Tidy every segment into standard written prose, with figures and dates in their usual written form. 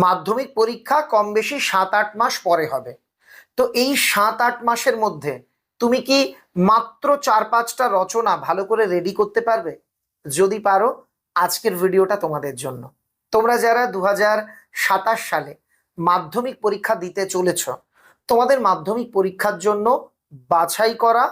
মাধ্যমিক পরীক্ষা কম বেশি 7-8 মাস পরে হবে। তো এই 7-8 মাসের মধ্যে তুমি কি মাত্র 4-5টা রচনা ভালো করে রেডি করতে পারবে? যদি পারো, আজকের ভিডিওটা তোমাদের জন্য। তোমরা যারা 2027 সালে মাধ্যমিক পরীক্ষা দিতে চলেছ, তোমাদের মাধ্যমিক পরীক্ষার জন্য বাছাই করা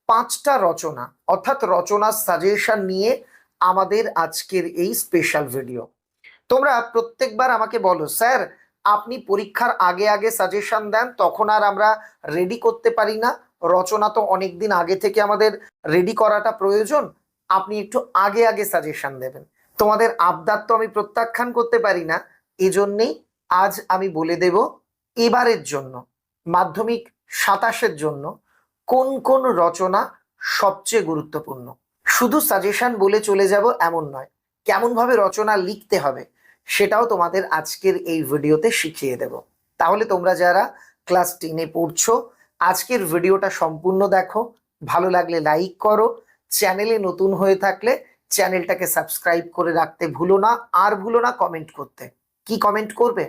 5টা রচনা অর্থাৎ রচনার সাজেশন নিয়ে আমাদের আজকের এই স্পেশাল ভিডিও। তোমরা প্রত্যেকবার আমাকে বলো, স্যার আপনি পরীক্ষার আগে আগে সাজেশন দেন, তখন আর আমরা রেডি করতে পারি না, রচনা তো অনেকদিন আগে থেকে আমাদের রেডি করাটা প্রয়োজন, আপনি একটু আগে আগে সাজেশন দেবেন। তোমাদের আবদার তো আমি প্রত্যাখ্যান করতে পারি না, এজন্যেই আজ আমি বলে দেব এবারের জন্য মাধ্যমিক 27-এর জন্য কোন কোন রচনা সবচেয়ে গুরুত্বপূর্ণ। শুধু সাজেশন বলে চলে যাব এমন নয়, কেমন ভাবে রচনা লিখতে হবে সেটাও তোমাদের আজকের এই ভিডিওতে শিখিয়ে দেব। তাহলে তোমরা যারা ক্লাস 10-এ পড়ছো, আজকের ভিডিওটা সম্পূর্ণ দেখো, ভালো লাগলে লাইক করো, চ্যানেলে নতুন হয়ে থাকলে চ্যানেলটাকে সাবস্ক্রাইব করে রাখতে ভুলো না, আর ভুলো না কমেন্ট করতে। কি কমেন্ট করবে?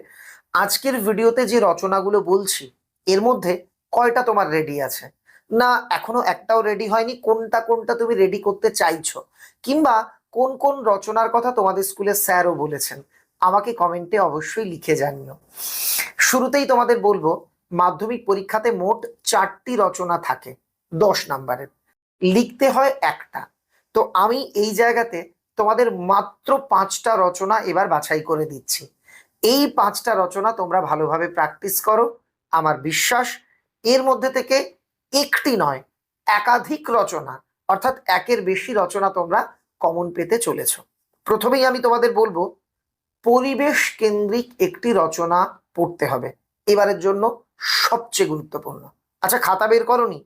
আজকের ভিডিওতে যে রচনাগুলো বলছি এর মধ্যে কয়টা তোমার রেডি আছে, না এখনো একটাও রেডি হয়নি, কোনটা কোনটা তুমি রেডি করতে চাইছো, কিংবা কোন কোন রচনার কথা তোমাদের স্কুলের স্যারও বলেছেন, আমাকে কমেন্টে অবশ্যই লিখে জানিও। শুরুতেই তোমাদের বলবো, মাধ্যমিক পরীক্ষাতে মোট 4টি রচনা থাকে 10 নাম্বারের, লিখতে হয় একটা। তো আমি এই জায়গাতে তোমাদের মাত্র 5টা রচনা এবার বাছাই করে দিচ্ছি। এই 5টা রচনা তোমরা ভালোভাবে প্র্যাকটিস করো, আমার বিশ্বাস এর মধ্যে থেকে একটি নয় একাধিক রচনা অর্থাৎ একের বেশি রচনা তোমরা কমন পেতে চলেছো। প্রথমেই আমি তোমাদের বলবো, পরিবেশ কেন্দ্রিক একটি রচনা পড়তে হবে, এবারের জন্য সবচেয়ে গুরুত্বপূর্ণ। আচ্ছা, খাতা বের করোনি?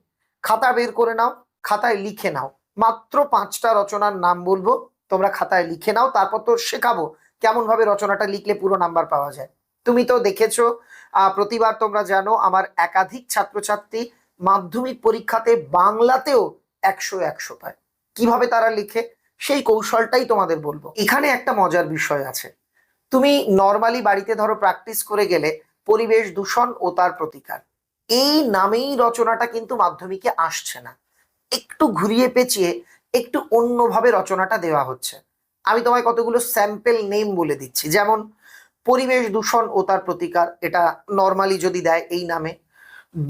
খাতা বের করে নাও, খাতায় লিখে নাও। মাত্র 5টা রচনার নাম বলবো, তোমরা খাতায় লিখে নাও, তারপর তো শেখাবো কেমন ভাবে রচনাটা লিখলে পুরো নাম্বার পাওয়া যায়। তুমি তো দেখেছো, প্রতিবার তোমরা জানো আমার একাধিক ছাত্রছাত্রী মাধ্যমিক পরীক্ষাতে বাংলাতেও 100 পায়। কিভাবে তারা লিখে সেই কৌশলটাই তোমাদের বলবো। এখানে একটা মজার বিষয় আছে, তুমি নর্মালি বাড়িতে ধরো প্র্যাকটিস করে গেলে পরিবেশ দূষণ ও তার প্রতিকার, এই নামেই রচনাটা কিন্তু মাধ্যমিকে আসছে না, একটু ঘুরিয়ে পেঁচিয়ে একটু অন্যভাবে রচনাটা দেওয়া হচ্ছে। আমি তোমায় কতগুলো স্যাম্পল নেম বলে দিচ্ছি, যেমন পরিবেশ দূষণ ও তার প্রতিকার, এটা নর্মালি যদি দেয় এই নামে,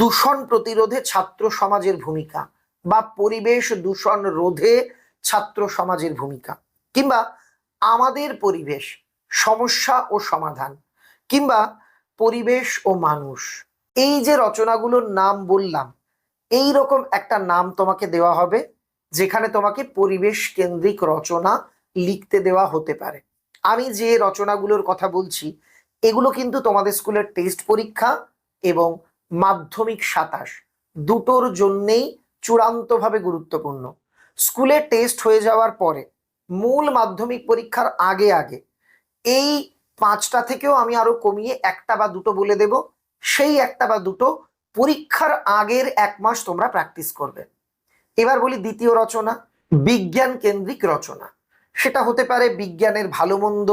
দূষণ প্রতিরোধে ছাত্র সমাজের ভূমিকা, বা পরিবেশ দূষণ রোধে ছাত্র সমাজের ভূমিকা, কিংবা আমাদের পরিবেশ সমস্যা ও সমাধান, কিংবা পরিবেশ ও মানুষ। এই যে রচনাগুলোর নাম বললাম, এই রকম একটা নাম তোমাকে দেওয়া হবে যেখানে তোমাকে পরিবেশ কেন্দ্রিক রচনা লিখতে দেওয়া হতে পারে। আমি যে রচনাগুলোর কথা বলছি এগুলো কিন্তু তোমাদের স্কুলের টেস্ট পরীক্ষা এবং মাধ্যমিক 27 দুটোর জন্যেই চূড়ান্তভাবে গুরুত্বপূর্ণ। স্কুলে টেস্ট হয়ে যাওয়ার পরে মূল মাধ্যমিক পরীক্ষার আগে আগে এই 5টা থেকেও আমি আরো কমিয়ে একটা বা দুটো বলে দেব, সেই একটা বা দুটো পরীক্ষার আগের 1 মাস তোমরা প্র্যাকটিস করবে। এবার বলি দ্বিতীয় রচনা, বিজ্ঞান কেন্দ্রিক রচনা। সেটা হতে পারে বিজ্ঞানের ভালো মন্দ,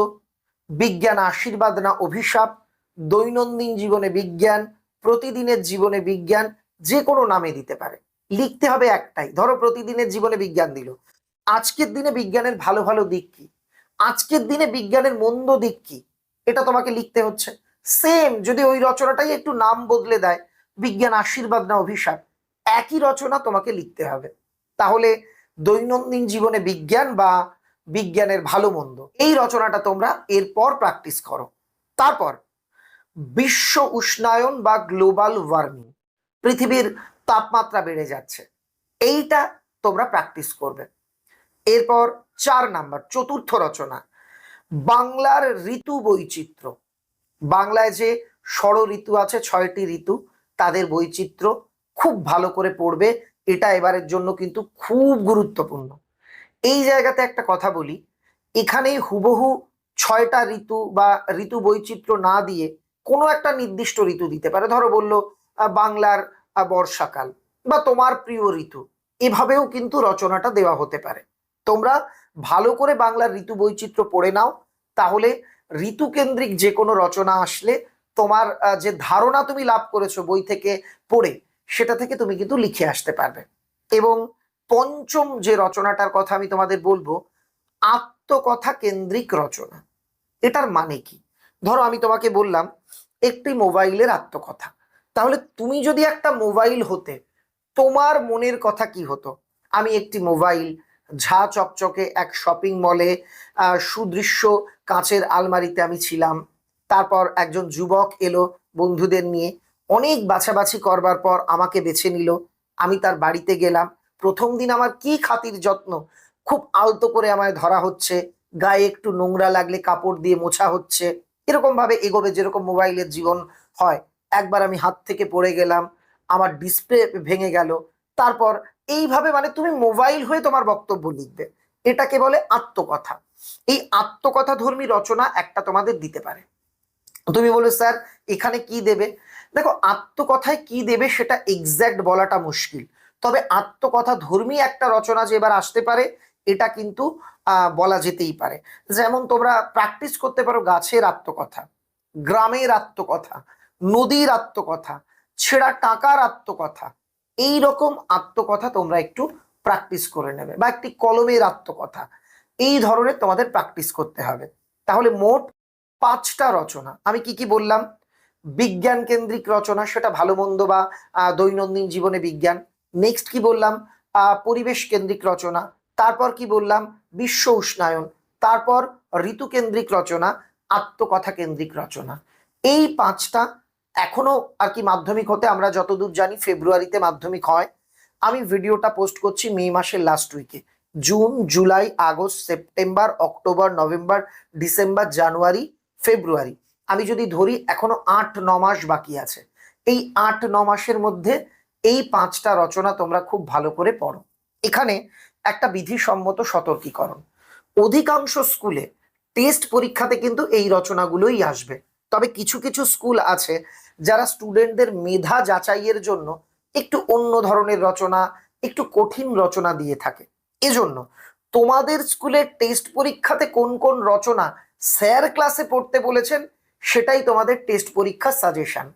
বিজ্ঞান আশীর্বাদ না অভিশাপ, দৈনন্দিন জীবনে বিজ্ঞান, প্রতিদিনের জীবনে বিজ্ঞান, যে কোনো নামে দিতে পারে। লিখতে হবে একটাই, ধরো প্রতিদিনের জীবনে বিজ্ঞান দিল, আজকের দিনে বিজ্ঞানের ভালো ভালো দিক কি, আজকের দিনে বিজ্ঞানের মন্দ দিক কি, এটা তোমাকে লিখতে হচ্ছে। সেম যদি ওই রচনাটাই একটু নাম বদলে দেয়, বিজ্ঞান আশীর্বাদ না অভিশাপ, একই রচনা তোমাকে লিখতে হবে। তাহলে দৈনন্দিন জীবনে বিজ্ঞান বা বিজ্ঞানের ভালো মন্দ, এই রচনাটা তোমরা এরপর প্র্যাকটিস করো। তারপর বিশ্ব উষ্ণায়ন বা গ্লোবাল ওয়ার্মিং, পৃথিবীর তাপমাত্রা বেড়ে যাচ্ছে, এইটা তোমরা প্র্যাকটিস করবে। এরপর 4 নাম্বার চতুর্থ রচনা, বাংলার ঋতু বৈচিত্র্য। বাংলায় যে ষড় ঋতু আছে, 6টি ঋতু, তাদের বৈচিত্র্য খুব ভালো করে পড়বে, এটা এবারের জন্য কিন্তু খুব গুরুত্বপূর্ণ। এই জায়গাতে একটা কথা বলি, এখানে হুবহু 6টা ঋতু বা ঋতু বৈচিত্র্য না দিয়ে কোনো একটা নির্দিষ্ট ঋতু দিতে পারে, ধরো বললো বাংলার বর্ষাকাল বা তোমার প্রিয় ঋতু, এভাবেও কিন্তু রচনাটা দেওয়া হতে পারে। তোমরা ভালো করে বাংলার ঋতু বৈচিত্র্য পড়ে নাও, তাহলে ঋতুকেন্দ্রিক যে কোনো রচনা আসলে তোমার যে ধারণা তুমি লাভ করেছো বই থেকে পড়ে, সেটা থেকে তুমি কিন্তু লিখে আসতে পারবে। এবং পঞ্চম যে রচনাটার কথা আমি তোমাদের বলবো, আত্মকথা কেন্দ্রিক রচনা। এটার মানে কি? ধরো আমি তোমাকে বললাম একটি মোবাইলের আত্মকথা, তাহলে তুমি যদি একটা মোবাইল হতে, তোমার মনের কথা কি হতো? আমি একটি মোবাইল, ঝা চকচকে এক শপিং মলে, সুদৃশ্য কাঁচের আলমারিতে আমি ছিলাম। তারপর একজন যুবক এলো বন্ধুদের নিয়ে, অনেক বাছাবাছি করবার পর আমাকে বেছে নিল। আমি তার বাড়িতে গেলাম। প্রথম দিন আমার কি খাতির যত্ন, খুব আলতো করে আমায় ধরা হচ্ছে, গায়ে একটু নোংরা লাগলে কাপড় দিয়ে মোছা হচ্ছে। এরকম ভাবে এগোবে যেরকম মোবাইলের জীবন হয়। একবার আমি হাত থেকে পড়ে গেলাম, আমার ডিসপ্লে ভেঙে গেল। তারপর এইভাবে মানে তুমি মোবাইল হয়ে তোমার বক্তব্য লিখবে। এটাকে বলে আত্মকথা। এই আত্মকথা ধর্মী রচনা একটা তোমাদের দিতে পারে। তুমি বলো স্যার এখানে কি দেবে? দেখো, আত্মকথায় কি দেবে সেটা এক্স্যাক্ট বলাটা মুশকিল, তবে আত্মকথা ধর্মী একটা রচনা যে এবার আসতে পারে এটা কিন্তু বলা যেতেই পারে। যেমন তোমরা প্র্যাকটিস করতে পারো গাছের আত্মকথা, গ্রামের আত্মকথা, নদীর আত্মকথা, ছেঁড়া টাকার আত্মকথা। এই রকম আত্মকথা তোমরা একটু প্র্যাকটিস করে নেবে, বা একটি কলমের আত্মকথা। এই ধরনের তোমাদের প্র্যাকটিস করতে হবে। তাহলে মোট 5টা রচনা। আমি কি কি বললাম? বিজ্ঞান কেন্দ্রিক রচনা, সেটা ভালো মন্দ বা দৈনন্দিন জীবনে বিজ্ঞান। নেক্সট কি বললাম? পরিবেশ কেন্দ্রিক রচনা। তারপর কি বললাম? বিশ্ব উষ্ণায়ন। তারপর ঋতু কেন্দ্রিক রচনা, আত্মকথা কেন্দ্রিক রচনা। এই 5টা এখনো আর কি মাধ্যমিক হতে, আমরা যতদূর জানি ফেব্রুয়ারিতে মাধ্যমিক হয়। আমি ভিডিওটা পোস্ট করছি মে মাসের লাস্ট উইকে। জুন, জুলাই, আগস্ট, সেপ্টেম্বর, অক্টোবর, নভেম্বর, ডিসেম্বর, জানুয়ারি, ফেব্রুয়ারি, আমি যদি ধরি এখনো 8-9 মাস বাকি আছে। এই 8-9 মাসের মধ্যে এই 5টা রচনা তোমরা খুব ভালো করে পড়ো। এখানে একটা বিধিসম্মত সতর্কীকরণ, অধিকাংশ স্কুলে টেস্ট পরীক্ষাতে কিন্তু এই রচনাগুলোই আসবে। তবে কিছু কিছু স্কুল আছে যারা স্টুডেন্টদের মেধা যাচাইয়ের জন্য একটু অন্য ধরনের রচনা, একটু কঠিন রচনা দিয়ে থাকে। এজন্য তোমাদের স্কুলের টেস্ট পরীক্ষাতে কোন কোন রচনা স্যার ক্লাসে পড়তে বলেছেন সেটাই তোমাদের টেস্ট পরীক্ষার সাজেশন।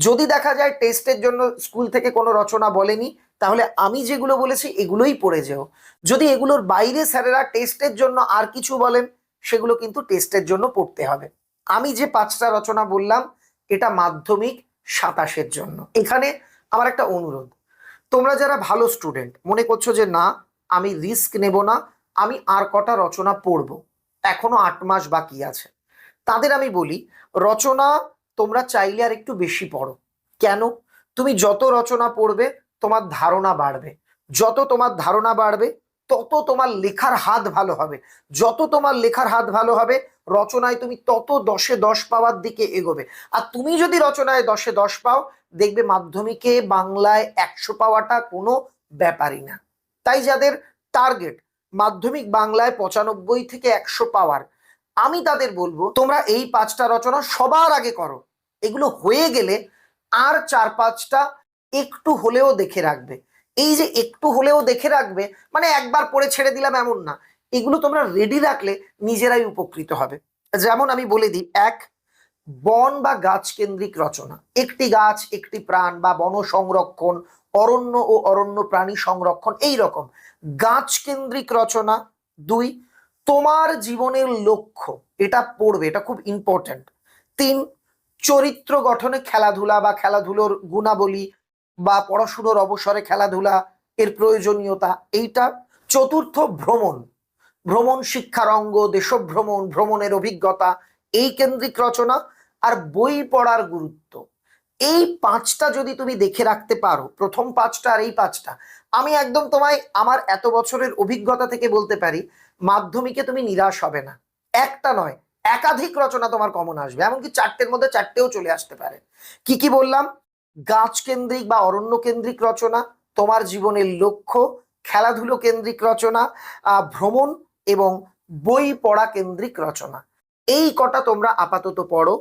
যদি দেখা যায় টেস্টের জন্য স্কুল থেকে কোনো রচনা বলেনি, তাহলে আমি যেগুলো বলেছি এগুলোই পড়ে যেও। যদি এগুলোর বাইরে স্যারেরা টেস্টের জন্য আর কিছু বলেন, সেগুলো কিন্তু টেস্টের জন্য পড়তে হবে। আমি যে 5টা রচনা বললাম এটা মাধ্যমিক 27-এর জন্য। এখানে আমার একটা অনুরোধ, তোমরা যারা ভালো স্টুডেন্ট মনে করছো যে না আমি রিস্ক নেব না, আমি আর কটা রচনা পড়বো, এখনো 8 মাস বাকি আছে, তাদের আমি বলি রচনা তোমরা চাইলে আর একটু বেশি পড়ো। কেন? তুমি যত রচনা পড়বে তোমার ধারণা বাড়বে, যত তোমার ধারণা বাড়বে তত তোমার লেখার হাত ভালো হবে, যত তোমার লেখার হাত ভালো হবে রচনায় তুমি তত 10-এ 10 পাওয়ার দিকে এগোবে। আর তুমি যদি রচনায় 10-এ 10 পাও, দেখবে মাধ্যমিকে বাংলায় 100 পাওয়াটা কোনো ব্যাপারই না। তাই যাদের টার্গেট মাধ্যমিক বাংলায় 95 থেকে 100 পাওয়ার, আমি তাদের বলবো তোমরা এই 5টা রচনা সবার আগে করো। এগুলো হয়ে গেলে আর 4-5টা একটু হলেও দেখে রাখবে। এই যে একটু হলেও দেখে রাখবে মানে একবার পড়ে ছেড়ে দিলাম এমন না, এগুলো তোমরা রেডি রাখলে নিজেরাই উপকৃত হবে। যেমন আমি বলে দিই, 1, বন বা গাছ কেন্দ্রিক রচনা, একটি গাছ একটি প্রাণ বা বন সংরক্ষণ, অরণ্য ও অরণ্য প্রাণী সংরক্ষণ, এই রকম গাছ কেন্দ্রিক রচনা। 2, তোমার জীবনের লক্ষ্য, এটা পড়বে, এটা খুব ইম্পর্টেন্ট। 3, চরিত্র গঠনে খেলাধুলা বা খেলাধুলোর গুণাবলী বা পড়াশুনোর অবসরে খেলাধুলা এর প্রয়োজনীয়তা, এইটা। 4, ভ্রমণ, ভ্রমণ শিক্ষার অঙ্গ, দেশভ্রমণ, ভ্রমণের অভিজ্ঞতা, এই কেন্দ্রিক রচনা। আর বই পড়ার গুরুত্ব, এই 5টা যদি তুমি দেখে রাখতে পারো, প্রথম 5টা আর এই 5টা, আমি একদম তোমায় আমার এত বছরের অভিজ্ঞতা থেকে বলতে পারি মাধ্যমিকে তুমি নিরাশ হবে না। একটা নয়, একাধিক রচনা তোমার কমন আসবে, এমনকি 4টের মধ্যে 4টেও চলে আসতে পারে। কি কি বললাম? গাছ কেন্দ্রিক বা অরণ্য কেন্দ্রিক রচনা, তোমার জীবনের লক্ষ্য, খেলাধুলো কেন্দ্রিক রচনা, ভ্রমণ এবং বই পড়া কেন্দ্রিক রচনা। এই কটা তোমরা আপাতত পড়ো।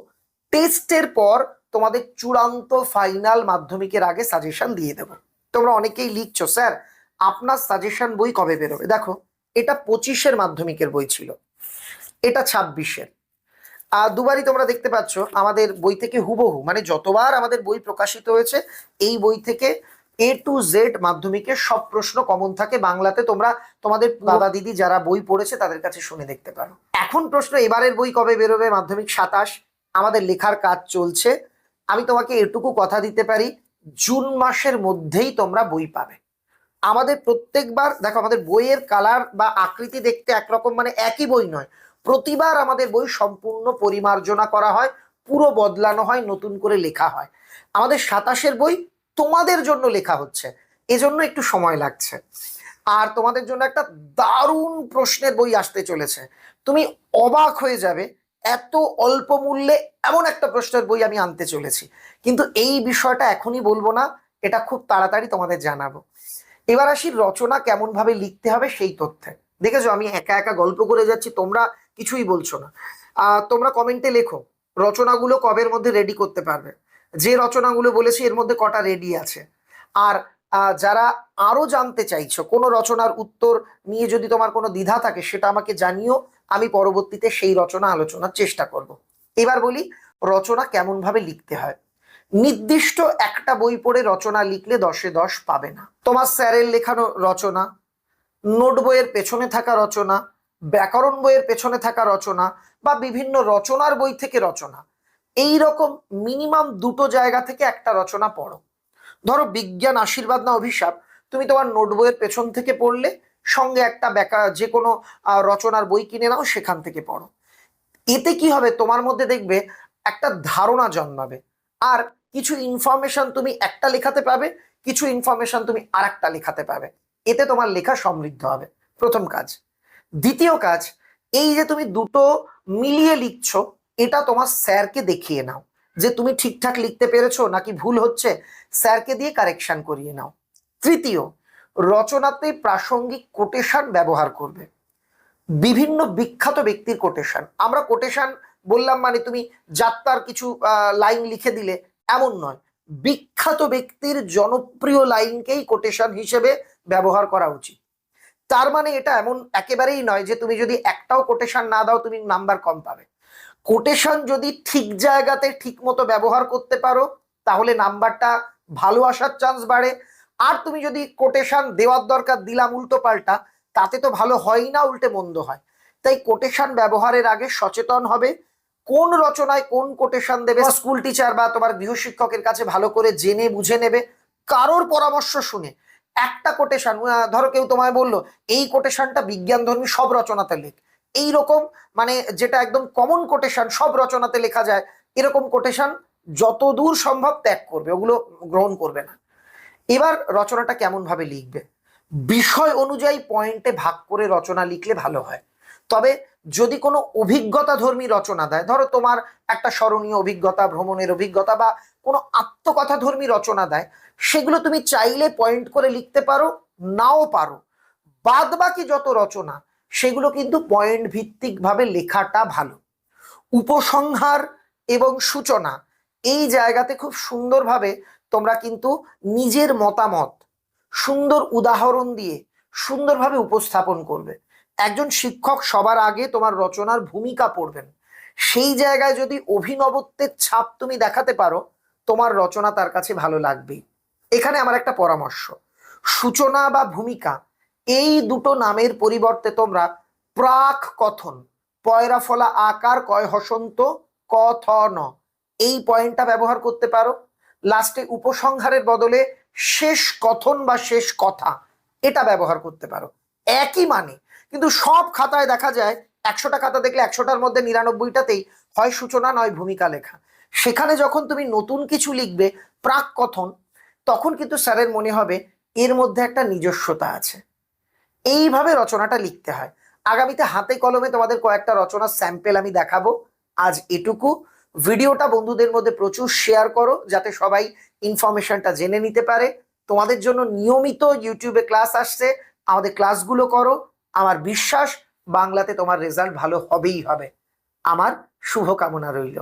টেস্টের পর তোমাদের চূড়ান্ত ফাইনাল মাধ্যমিকের আগে সাজেশন দিয়ে দেবো। তোমরা অনেকেই লিখছো স্যার আপনার সাজেশন বই কবে বেরোবে। দেখো, এটা 25-এর মাধ্যমিকের বই ছিল, এটা 26-এর। দুবারই তোমরা দেখতে পাচ্ছ আমাদের বই থেকে হুবহু, মানে যতবার আমাদের বই প্রকাশিত হয়েছে এই বই থেকে A to Z মাধ্যমিকের সব প্রশ্ন কমন থাকে বাংলাতে। তোমরা তোমাদের দাদা দিদি যারা বই পড়েছে তাদের কাছে শুনে দেখতে পারো। এখন প্রশ্ন, এবারের বই কবে বেরোবে? মাধ্যমিক 27। আমাদের লেখার কাজ চলছে। আমি তোমাকে এটুকু কথা দিতে পারি, জুন মাসের মধ্যেই তোমরা বই পাবে। আমাদের প্রত্যেকবার দেখো, আমাদের বইয়ের কালার বা আকৃতি দেখতে একরকম, মানে একই বই নয়। প্রতিবার আমাদের বই সম্পূর্ণ পরিমার্জনা করা হয়, পুরো বদলানো হয়, নতুন করে লেখা হয়। আমাদের 27-এর বই তোমাদের জন্য লেখা হচ্ছে, এজন্য একটু সময় লাগছে। আর তোমাদের জন্য একটা দারুণ প্রশ্নের বই আসতে চলেছে, তুমি অবাক হয়ে যাবে। এত অল্প মূল্যে এমন একটা প্রশ্নের বই আমি আনতে চলেছি, কিন্তু এই বিষয়টা এখনই বলবো না, এটা খুব তাড়াতাড়ি তোমাদের জানাবো। এবার আসি রচনা কেমন ভাবে লিখতে হবে সেই তথ্যে। দেখেছো আমি একা একা গল্প করে যাচ্ছি, তোমরা কিছুই বলছো না। তোমরা কমেন্টে লেখো রচনাগুলো কবের মধ্যে রেডি করতে পারবে। যে রচনাগুলো বলেছি এর মধ্যে কটা রেডি আছে। আর যারা আরো জানতে চাইছো কোনো রচনার উত্তর নিয়ে, যদি তোমার কোনো দ্বিধা থাকে সেটা আমাকে জানিও, আমি পরবর্তীতে সেই রচনা আলোচনার চেষ্টা করব। এবার বলি রচনা কেমন ভাবে লিখতে হয়। নির্দিষ্ট একটা বই পড়ে রচনা লিখলে 10-এ 10 পাবে না। তোমার স্যারের লেখানো রচনা, নোট বইয়ের পেছনে থাকা রচনা, ব্যাকরণ বইয়ের পেছনে থাকা রচনা, বা বিভিন্ন রচনার বই থেকে রচনা, এই রকম মিনিমাম দুটো জায়গা থেকে একটা রচনা পড়ো। ধরো বিজ্ঞান আশীর্বাদ না অভিশাপ, তুমি তোমার নোট বইয়ের পেছন থেকে পড়লে, সঙ্গে একটা যে কোনো রচনার বই কিনে নাও, সেখান থেকে পড়ো। এতে কি হবে, তোমার মধ্যে দেখবে একটা ধারণা জন্মাবে। আর কিছু ইনফরমেশন তুমি একটা লেখাতে পাবে, কিছু ইনফরমেশন তুমি আর একটা লেখাতে পাবে। এতে তোমার লেখা সমৃদ্ধ হবে, প্রথম কাজ। দ্বিতীয় কাজ, এই যে তুমি দুটো মিলিয়ে লিখছো, এটা তোমার স্যারকে দেখিয়ে নাও যে তুমি ঠিকঠাক লিখতে পেরেছো নাকি ভুল হচ্ছে, স্যারকে দিয়ে কারেকশন করিয়ে নাও। তৃতীয়, রচনাতে প্রাসঙ্গিক কোটেশন ব্যবহার করবে। বিভিন্ন বিখ্যাত ব্যক্তির কোটেশন। আমরা কোটেশন বললাম মানে তুমি যাত্রার কিছু লাইন লিখে দিলে, এমন নয়। বিখ্যাত ব্যক্তির জনপ্রিয় লাইনকেই কোটেশন হিসেবে ব্যবহার করা উচিত। তার মানে এটা এমন একেবারেই নয় যে তুমি যদি একটাও কোটেশন না দাও তুমি নাম্বার কম পাবে। কোটেশন যদি ঠিক জায়গাতে ঠিক মতো ব্যবহার করতে পারো তাহলে নাম্বারটা ভালো আসার চান্স বাড়ে। আর তুমি যদি কোটেশন দেওয়ার দরকার দিলাম উল্টো পাল্টা, তাতে তো ভালো হয় না, উল্টে মন্দ হয়। তাই কোটেশন ব্যবহারের আগে সচেতন হবে, কোন রচনায় কোন কোটেশন দেবে স্কুল টিচার বা তোমার গৃহশিক্ষকের কাছে ভালো করে জেনে বুঝে নেবে, কারোর পরামর্শ শুনে। একটা কোটেশন, ধরো কেউ তোমায় বললো এই কোটেশনটা বিজ্ঞান ধর্মী সব রচনাতে লেখ, এইরকম মানে যেটা একদম কমন কোটেশন সব রচনাতে লেখা যায়, এরকম কোটেশন যতদূর সম্ভব ত্যাগ করবে, ওগুলো গ্রহণ করবে না। এবার রচনাটা কেমন ভাবে লিখবে, বিষয় অনুযায়ী পয়েন্টে ভাগ করে রচনা লিখলে ভালো হয়। তবে যদি কোনো অভিজ্ঞতা ধর্মী রচনা দেয়, ধরো তোমার একটা স্মরণীয় অভিজ্ঞতা, ভ্রমণের অভিজ্ঞতা বা কোনো আত্মকথা ধর্মী রচনা দেয়, সেগুলো তুমি চাইলে পয়েন্ট করে লিখতে পারো, নাও পারো। বাদ বাকি যত রচনা সেগুলো কিন্তু পয়েন্ট ভিত্তিক ভাবে লেখাটা ভালো। উপসংহার এবং সূচনা, এই জায়গাতে খুব সুন্দরভাবে তোমরা কিন্তু নিজের মতামত সুন্দর উদাহরণ দিয়ে সুন্দরভাবে উপস্থাপন করবে। একজন শিক্ষক সবার আগে তোমার রচনার ভূমিকা পড়বেন, সেই জায়গায় যদি অভিনবত্বের ছাপ তুমি দেখাতে পারো, তোমার রচনা তার কাছে ভালো লাগবেই। এখানে আমার একটা পরামর্শ, সূচনা বা ভূমিকা এই দুটো নামের পরিবর্তে তোমরা প্রাক কথন, পয়রা ফলা আকার কয় হসন্ত কথন, এই পয়েন্টটা ব্যবহার করতে পারো। লাস্টে উপসংহারের বদলে শেষ কথন বা শেষ কথা, এটা ব্যবহার করতে পারো। একই মানে, কিন্তু সব খাতায় দেখা যায় 100টা খাতা দেখলে 100টার মধ্যে 99টাতেই হয় সূচনা নয় ভূমিকা লেখা। সেখানে যখন তুমি নতুন কিছু লিখবে প্রাক কথন, তখন কিন্তু স্যারের মনে হবে এর মধ্যে একটা নিজস্বতা আছে। এইভাবে রচনাটা লিখতে হয়। আগামীতে হাতে কলমে তোমাদের কয়েকটা রচনার স্যাম্পেল আমি দেখাবো। আজ এটুকু। ভিডিওটা বন্ধুদের মধ্যে প্রচুর শেয়ার করো যাতে সবাই ইনফরমেশনটা জেনে নিতে পারে। তোমাদের জন্য নিয়মিত ইউটিউবে ক্লাস আসছে, আমাদের ক্লাসগুলো করো। আমার বিশ্বাস বাংলাতে তোমার রেজাল্ট ভালো হবেই হবে। আমার শুভকামনা রইল।